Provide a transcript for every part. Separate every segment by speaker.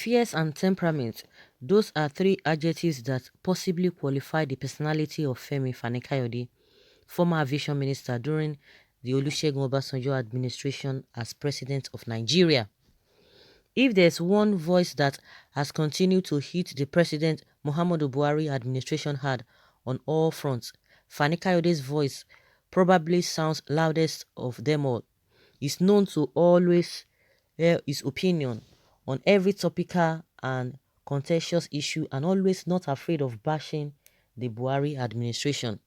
Speaker 1: Fierce and temperament, those are three adjectives that possibly qualify the personality of Femi Fani-Kayode, former aviation minister during the Olusegun Obasanjo administration as president of Nigeria. If there's one voice that has continued to hit the President Muhammadu Buhari administration hard on all fronts, Fani-Kayode's voice probably sounds loudest of them all. He's known to always air his opinion on every topical and contentious issue and always not afraid of bashing the Buhari administration.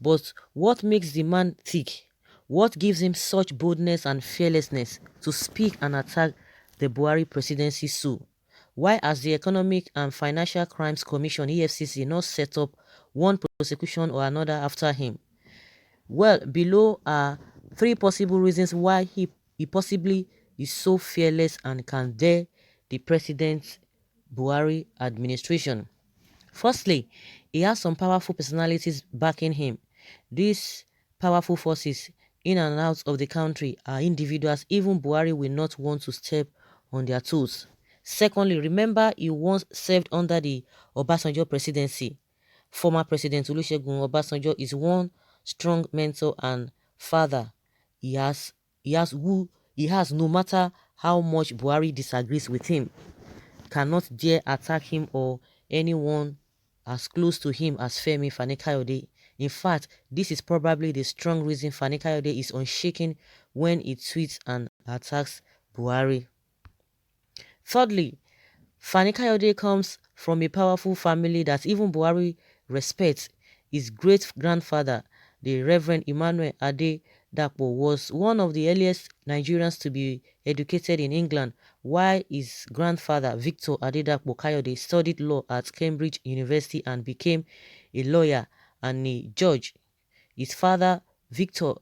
Speaker 1: But what makes the man tick? What gives him such boldness and fearlessness to speak and attack the Buhari presidency so? Why has the Economic and Financial Crimes Commission EFCC not set up one prosecution or another after him? Well, below are three possible reasons why he possibly is so fearless and can dare the President Buhari administration. Firstly, he has some powerful personalities backing him. These powerful forces in and out of the country are individuals even Buhari will not want to step on their toes. Secondly, remember he once served under the Obasanjo presidency. Former President Olusegun Obasanjo is one strong mentor and father he has no matter how much Buhari disagrees with him, cannot dare attack him or anyone as close to him as Femi Fani-Kayode. In fact, this is probably the strong reason Fani-Kayode is unshaken when he tweets and attacks Buhari. Thirdly, Fani-Kayode comes from a powerful family that even Buhari respects. His great-grandfather, the Reverend Emmanuel Adedapo, was one of the earliest Nigerians to be educated in England, while his grandfather, Victor Adedapo Kayode, studied law at Cambridge University and became a lawyer and a judge. His father, Victor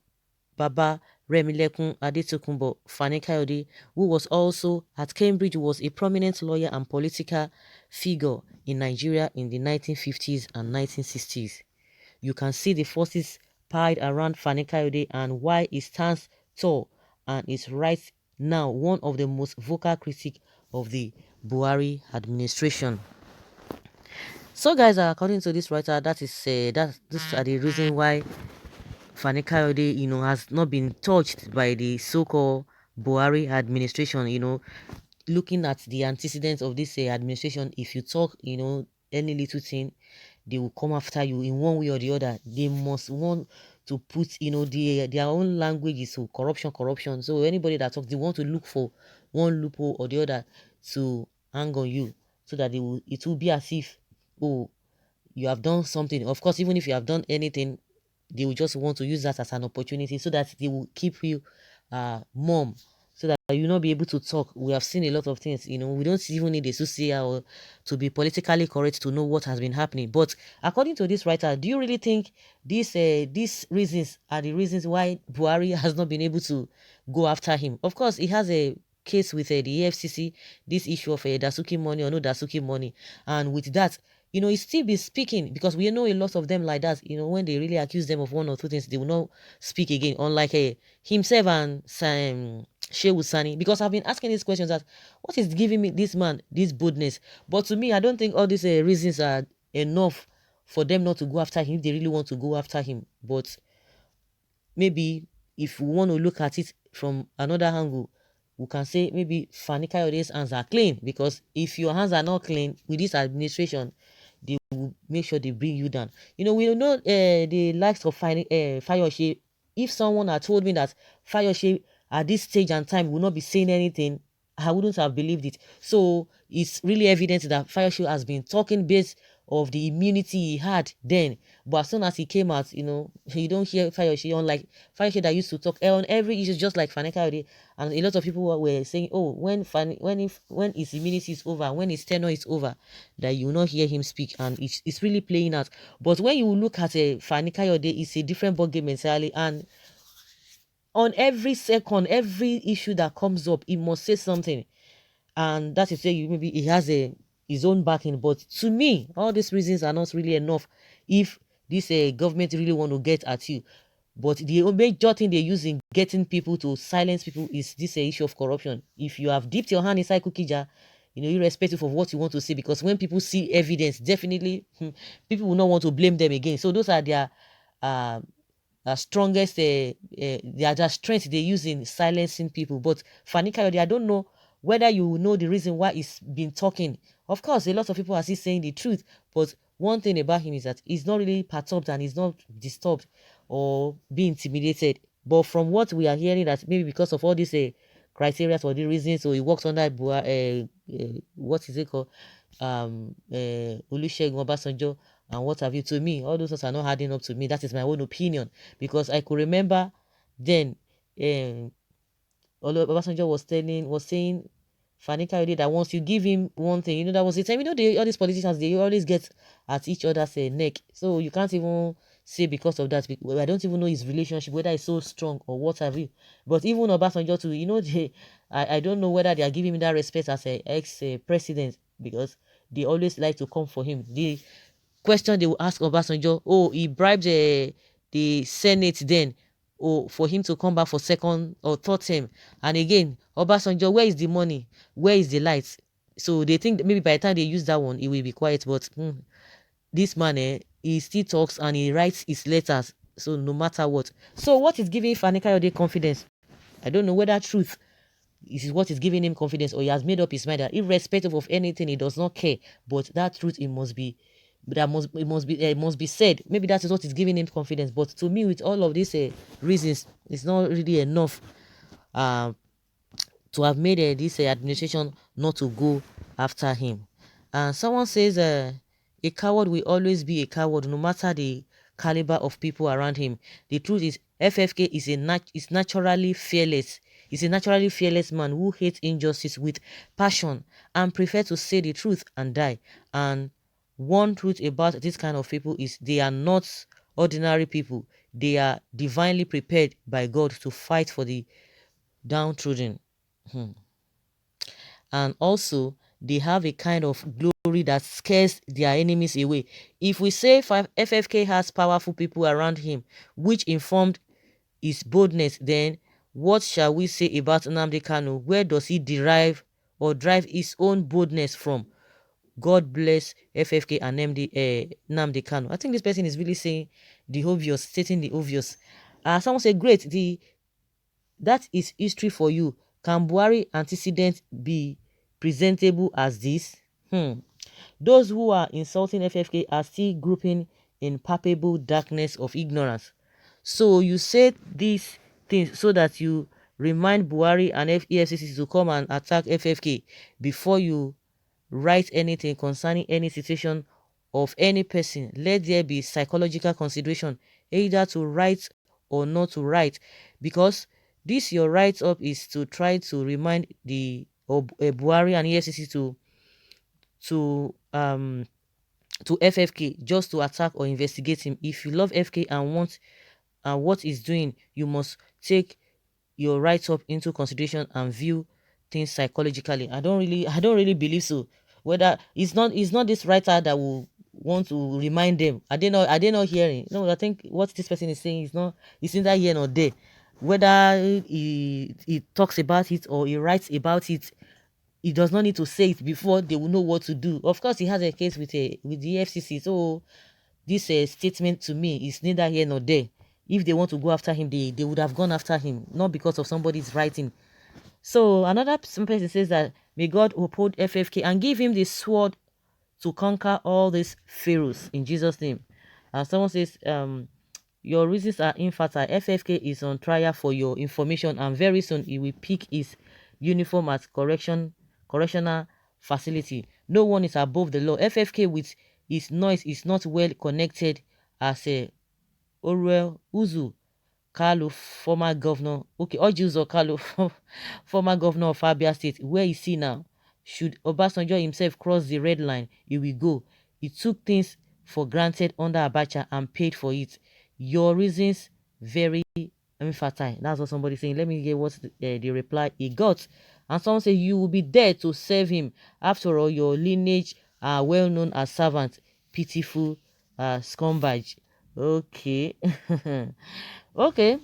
Speaker 1: Baba Remilekun Adetokunbo Fani-Kayode, who was also at Cambridge, was a prominent lawyer and political figure in Nigeria in the 1950s and 1960s. You can see the forces piled around Fani-Kayode and why he stands tall and is right now one of the most vocal critics of the Buhari administration. So guys, according to this writer, these are the reason why Fani-Kayode, has not been touched by the so-called Buhari administration. Looking at the antecedents of this administration, if you talk, any little thing, they will come after you in one way or the other. They must want to put, their own language is corruption. So anybody that talks, they want to look for one loophole or the other to hang on you, so that it will be as if, oh, you have done something. Of course, even if you have done anything, they will just want to use that as an opportunity so that they will keep you mum, so that you will not be able to talk. We have seen a lot of things, we don't even need a soothsayer or to be politically correct to know what has been happening. But according to this writer, do you really think these reasons are the reasons why Buhari has not been able to go after him? Of course, he has a case with the EFCC, this issue of Dasuki money or no Dasuki money, and with that, he still be speaking, because we know a lot of them like that. When they really accuse them of one or two things, they will not speak again. Unlike himself and Shehu Sani, because I've been asking these questions that what is giving me this man this boldness? But to me, I don't think all these reasons are enough for them not to go after him if they really want to go after him. But maybe if we want to look at it from another angle, we can say maybe Fani-Kayode's hands are clean, because if your hands are not clean with this administration, they will make sure they bring you down. We know the likes of Fayose. If someone had told me that Fayose at this stage and time will not be saying anything, I wouldn't have believed it. So it's really evident that Fayose has been talking based of the immunity he had then. But as soon as he came out, you don't hear Fayose, unlike Fayose that used to talk on every issue just like Fani-Kayode. And a lot of people were saying, oh, when his immunity is over, when his tenure is over, that you will not hear him speak. And it's really playing out. But when you look at Fani-Kayode, it's a different ballgame entirely. And on every second, every issue that comes up, he must say something. And that is where maybe he has his own backing. But to me, all these reasons are not really enough if this government really want to get at you. But the major thing they use in getting people to silence people is this issue of corruption. If you have dipped your hand inside cookie jar, irrespective of what you want to see, because when people see evidence, definitely people will not want to blame them again. So those are their uh, strongest, their strength they use in silencing people. But Fani Kayode, I don't know whether you know the reason why he's been talking. Of course, a lot of people are still saying the truth, but one thing about him is that he's not really perturbed and he's not disturbed or being intimidated. But from what we are hearing, that maybe because of all these criteria or the reasons, so he works under what is it called, Olusegun Obasanjo and what have you. To me, all those things are not adding up to me. That is my own opinion, because I could remember then Obasanjo was saying Fani Kayode that once you give him one thing, that was the time, all these politicians, they always get at each other's neck. So you can't even say because of that. I don't even know his relationship, whether it's so strong or what have you. But even Obasanjo too, I don't know whether they are giving him that respect as an ex-president, because they always like to come for him. The question they will ask Obasanjo, oh, he bribed the Senate then, oh, for him to come back for second or third term. And again, Obasanjo, where is the money? Where is the light? So they think that maybe by the time they use that one, it will be quiet. But this man, he still talks and he writes his letters. So no matter what. So what is giving Fani Kayode confidence? I don't know whether truth is what is giving him confidence, or he has made up his mind that irrespective of anything, he does not care. But that truth, it must be said. Maybe that is what is giving him confidence. But to me, with all of these reasons, it's not really enough to have made this administration not to go after him. And someone says a coward will always be a coward, no matter the caliber of people around him. The truth is, FFK is naturally fearless. He's a naturally fearless man who hates injustice with passion and prefers to say the truth and die. And one truth about this kind of people is they are not ordinary people. They are divinely prepared by God to fight for the downtrodden. And also, they have a kind of glory that scares their enemies away. If we say FFK has powerful people around him, which informed his boldness, then what shall we say about Nnamdi Kanu? Where does he derive or drive his own boldness from? God bless FFK and Nnamdi Kanu. I think this person is really saying the obvious, stating the obvious. Someone said, great, that is history for you. Can Buhari antecedent be presentable as this? Those who are insulting FFK are still grouping in palpable darkness of ignorance. So you said these things so that you remind Buhari and EFCC to come and attack FFK before you write anything concerning any situation of any person. Let there be psychological consideration, either to write or not to write, because this your write-up is to try to remind the Buhari and EFCC to FFK just to attack or investigate him. If you love FK and want what he's doing, you must take your write-up into consideration and view things psychologically. I don't really believe so. Whether it's not this writer that will want to remind them. Are they not hearing? No, I think what this person is saying it's neither here nor there. Whether he talks about it or he writes about it, he does not need to say it before they will know what to do. Of course, he has a case with the FCC, so this statement to me is neither here nor there. If they want to go after him, they would have gone after him, not because of somebody's writing. So another person says that may God uphold FFK and give him the sword to conquer all these pharaohs in Jesus' name. And someone says, your reasons are infertile. FFK is on trial for your information, and very soon he will pick his uniform at correctional facility. No one is above the law. FFK with his noise is not well connected as a Orwell Uzu Kalu, former governor. Okay, Ojuzo Kalu, former governor of Abia State. Where is he now? Should Obasanjo himself cross the red line, he will go. He took things for granted under Abacha and paid for it. Your reasons very infertile. That's what somebody saying. Let me hear what the reply he got. And someone say you will be there to serve him. After all, your lineage are well known as servants. Pitiful scumbag. Okay. Okay.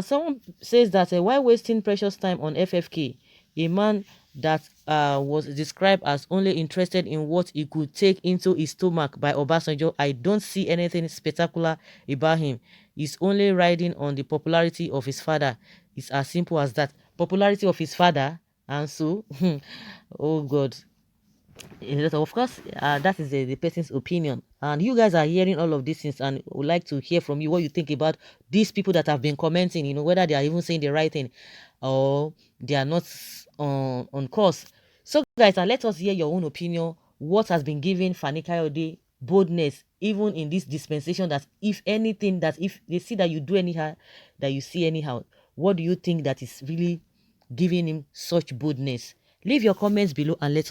Speaker 1: Someone says that why wasting precious time on FFK? A man that was described as only interested in what he could take into his stomach by Obasanjo. I don't see anything spectacular about him. He's only riding on the popularity of his father. It's as simple as that. Popularity of his father, and so, oh God. Of course, that is the person's opinion, and you guys are hearing all of these things, and would like to hear from you what you think about these people that have been commenting. Whether they are even saying the right thing or they are not on course. So, guys, let us hear your own opinion. What has been giving Fani Kayode boldness, even in this dispensation? That if anything, that if they see that you do anyhow, that you see anyhow, what do you think that is really giving him such boldness? Leave your comments below and let's